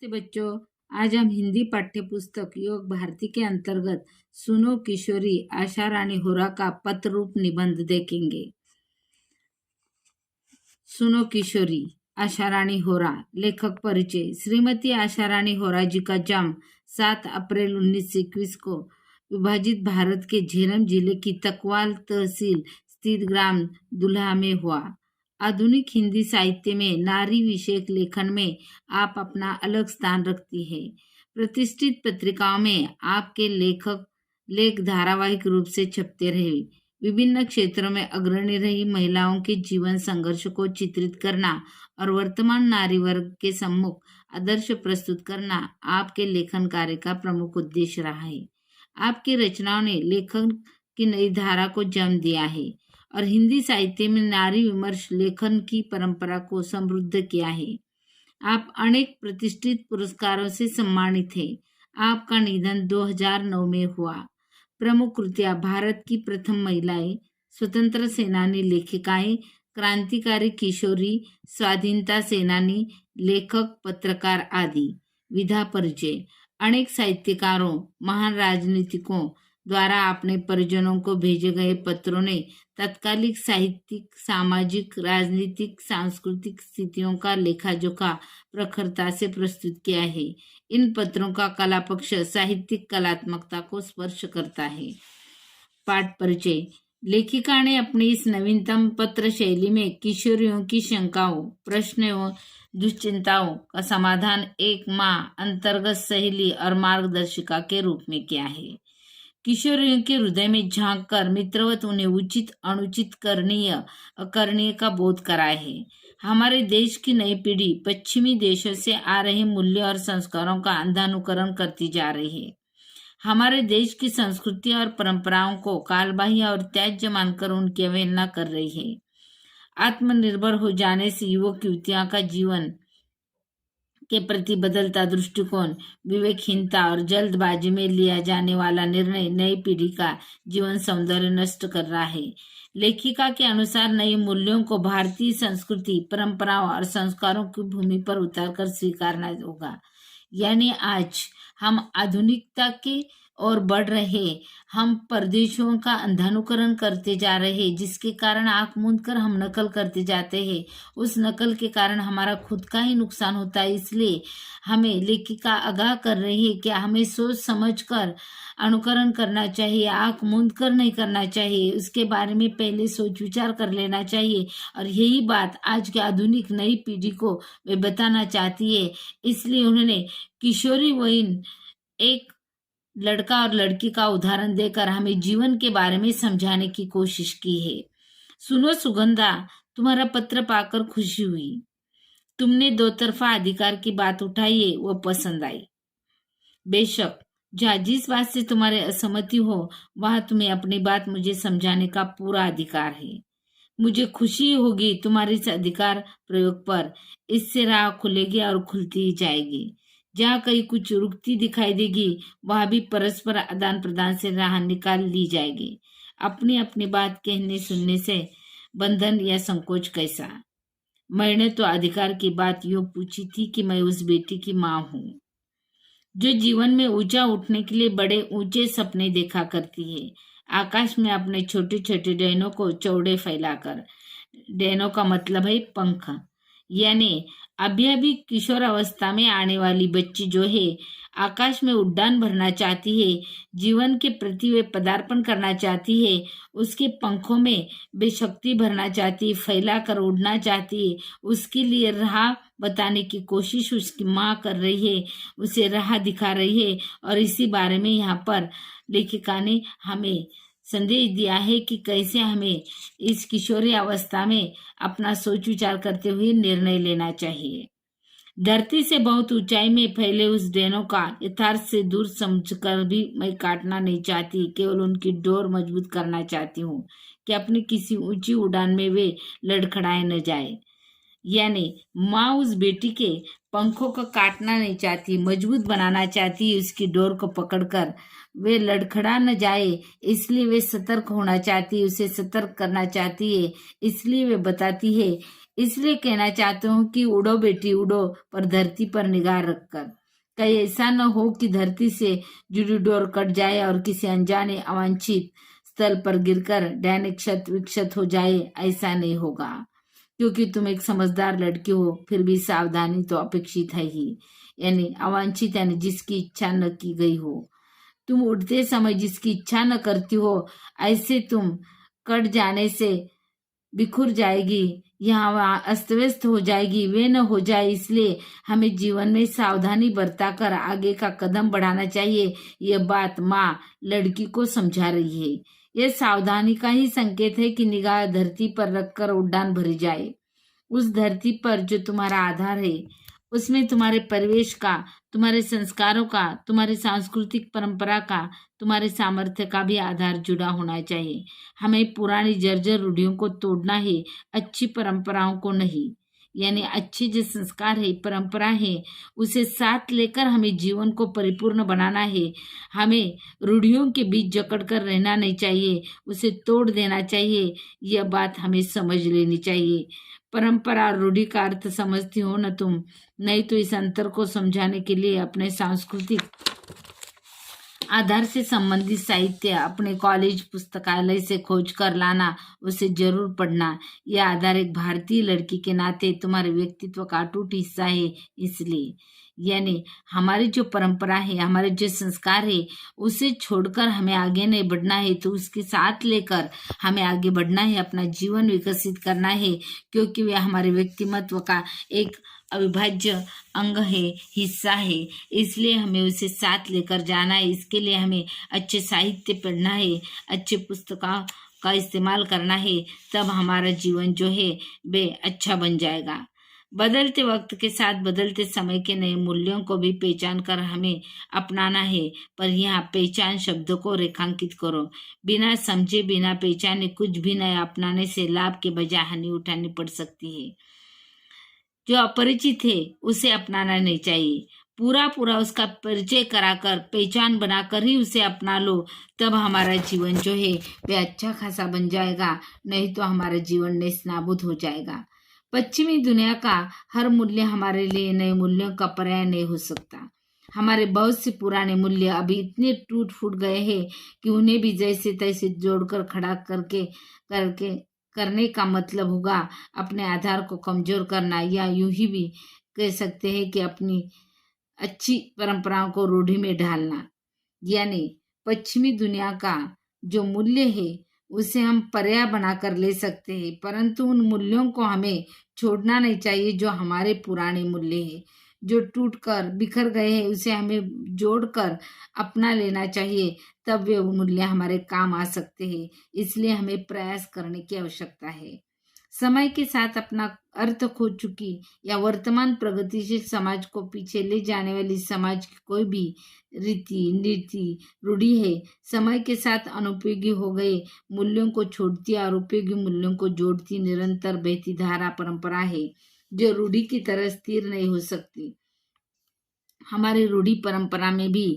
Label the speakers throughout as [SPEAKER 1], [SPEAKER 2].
[SPEAKER 1] नमस्ते बच्चों। आज हम हिंदी पाठ्य पुस्तक योग भारती के अंतर्गत सुनो किशोरी आशा रानी होरा का पत्र रूप निबंध देखेंगे। सुनो किशोरी आशा रानी होरा। लेखक परिचय। श्रीमती आशा रानी होरा जी का जन्म 7 अप्रैल 1921 को विभाजित भारत के झेलम जिले की तकवाल तहसील स्थित ग्राम दुल्हा में हुआ। आधुनिक हिंदी साहित्य में नारी विषयक लेखन में आप अपना अलग स्थान रखती है। प्रतिष्ठित पत्रिकाओं में आपके लेख धारावाहिक रूप से छपते रहे। विभिन्न क्षेत्रों में अग्रणी रही महिलाओं के जीवन संघर्ष को चित्रित करना और वर्तमान नारी वर्ग के सम्मुख आदर्श प्रस्तुत करना आपके लेखन कार्य का प्रमुख उद्देश्य रहा है। आपकी रचनाओं ने लेखन की नई धारा को जन्म दिया है और हिंदी साहित्य में नारी विमर्श लेखन की परंपरा को समृद्ध किया है। आप अनेक प्रतिष्ठित पुरस्कारों से सम्मानित हैं। आपका निधन 2009 में हुआ। प्रमुख कृतियां: भारत की प्रथम महिलाएं, स्वतंत्र सेनानी लेखिकाएं, क्रांतिकारी किशोरी, स्वाधीनता सेनानी, लेखक, पत्रकार आदि। विधा परिचय। अनेक साहित्यकारों, महान राजनीतिकों द्वारा अपने परिजनों को भेजे गए पत्रों ने तत्कालिक साहित्यिक, सामाजिक, राजनीतिक, सांस्कृतिक स्थितियों का लेखाजोखा प्रखरता से प्रस्तुत किया है। इन पत्रों का कला पक्ष साहित्यिक कलात्मकता को स्पर्श करता है। पाठ परिचय। लेखिका ने अपनी इस नवीनतम पत्र शैली में किशोरियों की शंकाओं, प्रश्नों एवं दुश्चिंताओं का समाधान एक माँ, अंतर्गत सहेली और मार्गदर्शिका के रूप में किया है। किशोरियों के हृदय में झांक कर मित्रवत उन्हें उचित अनुचित, करणीय अकरणीय का बोध कराया है। हमारे देश की नई पीढ़ी पश्चिमी देशों से आ रहे मूल्य और संस्कारों का अंधानुकरण करती जा रही है। हमारे देश की संस्कृति और परंपराओं को कालबाह्य और त्याज्य मानकर उनकी अवहेलना कर रही है। आत्मनिर्भर हो जाने से युवक युवतियों का जीवन के प्रति बदलता दृष्टिकोण, विवेकहीनता और जल्दबाजी में लिया जाने वाला निर्णय नई पीढ़ी का जीवन सौंदर्य नष्ट कर रहा है। लेखिका के अनुसार नए मूल्यों को भारतीय संस्कृति, परंपराओं और संस्कारों की भूमि पर उतारकर स्वीकारना होगा। यानी आज हम आधुनिकता के और बढ़ रहे, हम परदेशियों का अंधानुकरण करते जा रहे, जिसके कारण आंख मूंद कर हम नकल करते जाते हैं। उस नकल के कारण हमारा खुद का ही नुकसान होता है। इसलिए हमें लेखिका आगाह कर रही है कि हमें सोच समझ कर अनुकरण करना चाहिए, आंख मूंद कर नहीं करना चाहिए। उसके बारे में पहले सोच विचार कर लेना चाहिए और यही बात आज के आधुनिक नई पीढ़ी को वे बताना चाहती है। इसलिए उन्होंने किशोरी वयीन एक लड़का और लड़की का उदाहरण देकर हमें जीवन के बारे में समझाने की कोशिश की है। सुनो सुगंधा, तुम्हारा पत्र पाकर खुशी हुई। तुमने दो तरफा अधिकार की बात उठाई है, वो पसंद आई। बेशक जहाँ जिस बात से तुम्हारे असहमति हो वहां तुम्हें अपनी बात मुझे समझाने का पूरा अधिकार है। मुझे खुशी होगी तुम्हारे इस अधिकार प्रयोग पर। इससे राह खुलेगी और खुलती ही जाएगी। जहाँ कहीं कुछ रुकती दिखाई देगी वहां भी परस्पर आदान प्रदान से राह निकाल ली जाएगी। अपनी अपनी बात कहने सुनने से बंधन या संकोच कैसा। मैंने तो अधिकार की बात यूं पूछी थी कि मैं उस बेटी की माँ हूँ जो जीवन में ऊंचा उठने के लिए बड़े ऊंचे सपने देखा करती है। आकाश में अपने छोटे छोटे डैनों को चौड़े फैलाकर। डैनों का मतलब है पंख। यानी अभी किशोर अवस्था में आने वाली बच्ची जो है आकाश में उड़ान भरना चाहती है, जीवन के प्रति वे पदार्पण करना चाहती है, उसके पंखों में बेशक्ति भरना चाहती है, फैला कर उड़ना चाहती है। उसके लिए राह बताने की कोशिश उसकी माँ कर रही है, उसे राह दिखा रही है। और इसी बारे में यहाँ पर लेखिका ने हमें संदेश दिया है कि कैसे हमें इस किशोरी अवस्था में अपना सोच विचार करते हुए निर्णय लेना चाहिए। धरती से बहुत ऊंचाई में फैले उस डेनों का यथार्थ से दूर समझकर भी मैं काटना नहीं चाहती, केवल उनकी डोर मजबूत करना चाहती हूँ कि अपनी किसी ऊंची उड़ान में वे लड़खड़ाए न जाए। यानी माँ उस बेटी के पंखों को काटना नहीं चाहती, मजबूत बनाना चाहती है उसकी डोर को पकड़कर। वे लड़खड़ा न जाए इसलिए वे सतर्क होना चाहती है, उसे सतर्क करना चाहती है। इसलिए वे बताती है इसलिए कहना चाहती हूँ कि उड़ो बेटी उड़ो, पर धरती पर निगाह रखकर। कहीं ऐसा न हो कि धरती से जुड़ी डोर कट जाए और किसी अनजाने अवांछित स्थल पर गिरकर डैनिक क्षत विक्षत हो जाए। ऐसा नहीं होगा, क्योंकि तुम एक समझदार लड़की हो। फिर भी सावधानी तो अपेक्षित है ही, यानी अवांछित यानी जिसकी इच्छा न की गई हो। तुम उड़ते समय जिसकी इच्छा न करती हो, ऐसे तुम कट जाने से बिखुर जाएगी, यहाँ वहाँ अस्त व्यस्त हो जाएगी। वे न हो जाए, इसलिए हमें जीवन में सावधानी बरताकर आगे का कदम बढ़ाना चाहिए। यह बात माँ लड़की को समझा रही है। यह सावधानी का ही संकेत है कि निगाह धरती पर रखकर उड़ान भरी जाए। उस धरती पर जो तुम्हारा आधार है, उसमें तुम्हारे परिवेश का, तुम्हारे संस्कारों का, तुम्हारी सांस्कृतिक परंपरा का, तुम्हारे सामर्थ्य का भी आधार जुड़ा होना चाहिए। हमें पुरानी जर्जर रूढ़ियों को तोड़ना है, अच्छी परंपराओं को नहीं। यानी अच्छे जो संस्कार है, परंपरा है, उसे साथ लेकर हमें जीवन को परिपूर्ण बनाना है। हमें रूढ़ियों के बीच जकड़ कर रहना नहीं चाहिए, उसे तोड़ देना चाहिए। यह बात हमें समझ लेनी चाहिए। परंपरा और रूढ़ी का अर्थ समझती हो न तुम? नहीं तो इस अंतर को समझाने के लिए अपने सांस्कृतिक आधार से संबंधित साहित्य अपने कॉलेज पुस्तकालय से खोज कर लाना, उसे जरूर पढ़ना। यह आधार एक भारतीय लड़की के नाते तुम्हारे व्यक्तित्व का अटूट हिस्सा है। इसलिए यानी हमारी जो परंपरा है, हमारे जो संस्कार है, उसे छोड़कर हमें आगे नहीं बढ़ना है, तो उसके साथ लेकर हमें आगे बढ़ना है, अपना जीवन विकसित करना है, क्योंकि वह हमारे व्यक्तिमत्व का एक अविभाज्य अंग है, हिस्सा है। इसलिए हमें उसे साथ लेकर जाना है। इसके लिए हमें अच्छे साहित्य पढ़ना है, अच्छे पुस्तकों का इस्तेमाल करना है, तब हमारा जीवन जो है वे अच्छा बन जाएगा। बदलते वक्त के साथ बदलते समय के नए मूल्यों को भी पहचान कर हमें अपनाना है। पर यहाँ पहचान शब्द को रेखांकित करो। बिना समझे, बिना पहचाने कुछ भी नया अपनाने से लाभ के बजाय हानि उठानी पड़ सकती है। जो अपरिचित है उसे अपनाना नहीं चाहिए। पूरा उसका परिचय कराकर, पहचान बनाकर ही उसे अपना लो, तब हमारा जीवन जो है वह अच्छा खासा बन जाएगा। नहीं तो हमारा जीवन नेस्तनाबूद हो जाएगा। पश्चिमी दुनिया का हर मूल्य हमारे लिए नए मूल्यों का पर्याय नहीं हो सकता। हमारे बहुत से पुराने मूल्य अभी इतने टूट फूट गए हैं कि उन्हें भी जैसे तैसे जोड़कर खड़ा करने का मतलब होगा अपने आधार को कमजोर करना, या यूं ही भी कह सकते हैं कि अपनी अच्छी परंपराओं को रूढ़ी में ढालना। यानी पश्चिमी दुनिया का जो मूल्य है उसे हम पर्याय बनाकर ले सकते हैं, परंतु उन मूल्यों को हमें छोड़ना नहीं चाहिए जो हमारे पुराने मूल्य हैं, जो टूट कर बिखर गए हैं। उसे हमें जोड़कर अपना लेना चाहिए, तब वे मूल्य हमारे काम आ सकते हैं। इसलिए हमें प्रयास करने की आवश्यकता है। समय के साथ अपना अर्थ खो चुकी या वर्तमान प्रगतिशील समाज को पीछे ले जाने वाली समाज की कोई भी रीति नीति रूढ़ी है, समय के साथ अनुपयोगी हो गए मूल्यों को छोड़ती और उपयोगी मूल्यों को जोड़ती निरंतर बहती धारा परंपरा है, जो रूढ़ी की तरह स्थिर नहीं हो सकती। हमारी रूढ़ी परंपरा में भी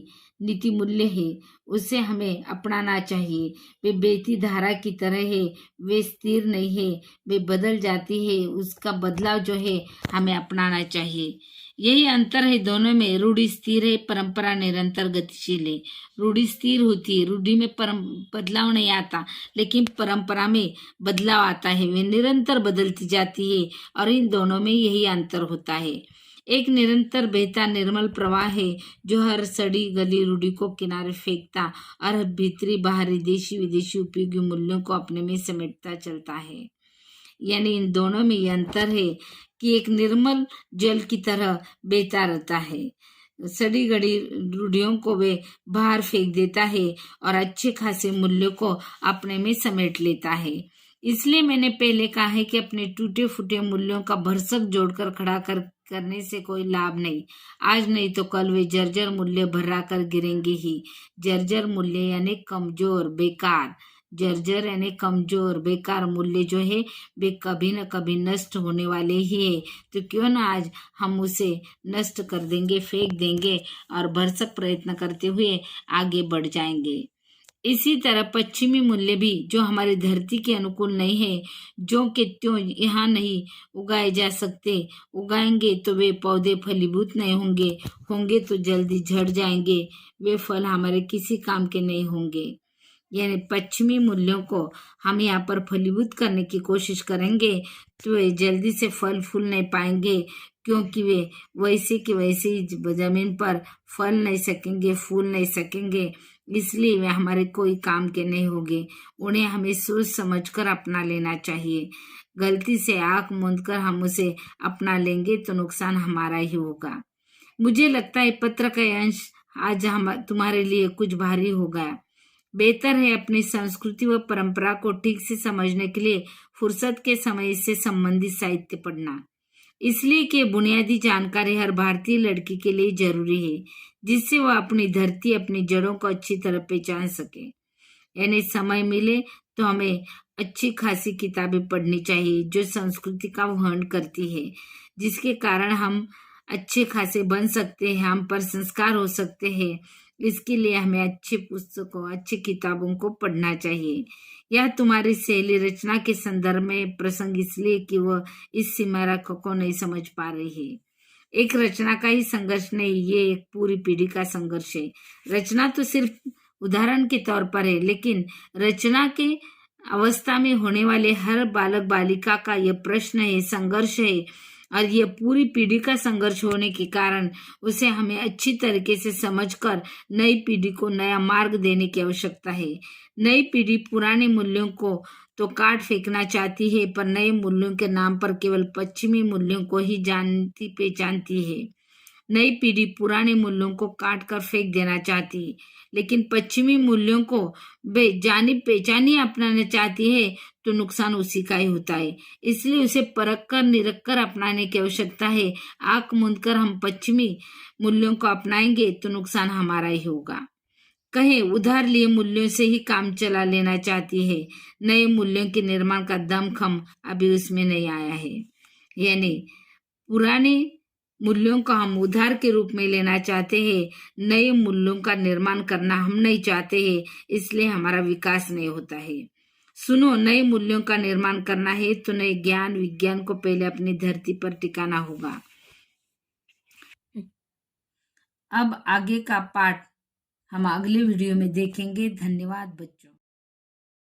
[SPEAKER 1] नीति मूल्य है, उसे हमें अपनाना चाहिए। वे बहती धारा की तरह है, वे स्थिर नहीं है, वे बदल जाती है। उसका बदलाव जो है हमें अपनाना चाहिए। यही अंतर है दोनों में। रूढ़ी स्थिर है, परंपरा निरंतर गतिशील है। रूढ़ी स्थिर होती है, रूढ़ी में बदलाव नहीं आता, लेकिन परंपरा में बदलाव आता है, वे निरंतर बदलती जाती है। और इन दोनों में यही अंतर होता है। एक निरंतर बहता निर्मल प्रवाह है जो हर सड़ी गली रूढ़ी को किनारे फेंकता और भीतरी बाहरी देशी विदेशी उपयोगी मूल्यों को अपने में समेटता चलता है। यानी इन दोनों में यह अंतर है कि एक निर्मल जल की तरह बहता रहता है, सड़ी गड़ी रूढ़ियों को वे बाहर फेंक देता है और अच्छे खासे मूल्यों को अपने में समेट लेता है। इसलिए मैंने पहले कहा है कि अपने टूटे फूटे मूल्यों का भरसक जोड़कर खड़ा करने से कोई लाभ नहीं। आज नहीं तो कल वे जर्जर मूल्य भर्रा कर गिरेंगे ही। जर्जर मूल्य यानी कमजोर, बेकार। जर्जर यानी कमजोर, बेकार मूल्य जो है वे कभी न कभी नष्ट होने वाले ही है। तो क्यों ना आज हम उसे नष्ट कर देंगे, फेंक देंगे और भरसक प्रयत्न करते हुए आगे बढ़ जाएंगे। इसी तरह पश्चिमी मूल्य भी जो हमारी धरती के अनुकूल नहीं है, जो कि त्यों यहाँ नहीं उगाए जा सकते, उगाएंगे तो वे पौधे फलीभूत नहीं होंगे, होंगे तो जल्दी झड़ जाएंगे, वे फल हमारे किसी काम के नहीं होंगे। यानी पश्चिमी मूल्यों को हम यहाँ पर फलीभूत करने की कोशिश करेंगे तो वे जल्दी से फल फूल नहीं पाएंगे, क्योंकि वे वैसे की वैसे ही जमीन पर फल नहीं सकेंगे, फूल नहीं सकेंगे, इसलिए वे हमारे कोई काम के नहीं होंगे। उन्हें हमें सोच समझकर अपना लेना चाहिए। गलती से आंख मूंद कर हम उसे अपना लेंगे तो नुकसान हमारा ही होगा। मुझे लगता है पत्र का अंश आज हम तुम्हारे लिए कुछ भारी हो गया। बेहतर है अपनी संस्कृति व परंपरा को ठीक से समझने के लिए फुर्सत के समय से संबंधित साहित्य पढ़ना, इसलिए कि बुनियादी जानकारी हर भारतीय लड़की के लिए जरूरी है, जिससे वह अपनी धरती, अपनी जड़ों को अच्छी तरह पहचान सके। यानी समय मिले तो हमें अच्छी खासी किताबें पढ़नी चाहिए जो संस्कृति का वहन करती है, जिसके कारण हम अच्छे खासे बन सकते हैं, हम पर संस्कार हो सकते हैं। इसके लिए हमें अच्छी पुस्तकों, अच्छी किताबों को पढ़ना चाहिए। यह तुम्हारी शैली रचना के संदर्भ में प्रसंग इसलिए कि वह इस सीमा रेखा को नहीं समझ पा रही है। एक रचना का ही संघर्ष नहीं, ये एक पूरी पीढ़ी का संघर्ष है। रचना तो सिर्फ उदाहरण के तौर पर है, लेकिन रचना के अवस्था में होने वाले हर बालक बालिका का यह प्रश्न है, संघर्ष है, और यह पूरी पीढ़ी का संघर्ष होने के कारण उसे हमें अच्छी तरीके से समझकर नई पीढ़ी को नया मार्ग देने की आवश्यकता है। नई पीढ़ी पुराने मूल्यों को तो काट फेंकना चाहती है, पर नए मूल्यों के नाम पर केवल पश्चिमी मूल्यों को ही जानती पहचानती है। नई पीढ़ी पुराने मूल्यों को काट कर फेंक देना चाहती है, लेकिन पश्चिमी मूल्यों को जानी पहचानी अपनाना चाहती है, तो नुकसान उसी का ही होता है। इसलिए उसे परख कर निरख कर अपनाने की आवश्यकता है। आंख मूंद कर हम पश्चिमी मूल्यों को अपनाएंगे तो नुकसान हमारा ही होगा। कहें उधार लिए मूल्यों से ही काम चला लेना चाहती है, नए मूल्यों के निर्माण का दमखम अभी उसमें नहीं आया है। यानी पुराने मूल्यों को हम उधार के रूप में लेना चाहते हैं, नए मूल्यों का निर्माण करना हम नहीं चाहते हैं, इसलिए हमारा विकास नहीं होता है। सुनो, नए मूल्यों का निर्माण करना है तो नए ज्ञान विज्ञान को पहले अपनी धरती पर टिकाना होगा। अब आगे का पाठ हम अगले वीडियो में देखेंगे। धन्यवाद बच्चों।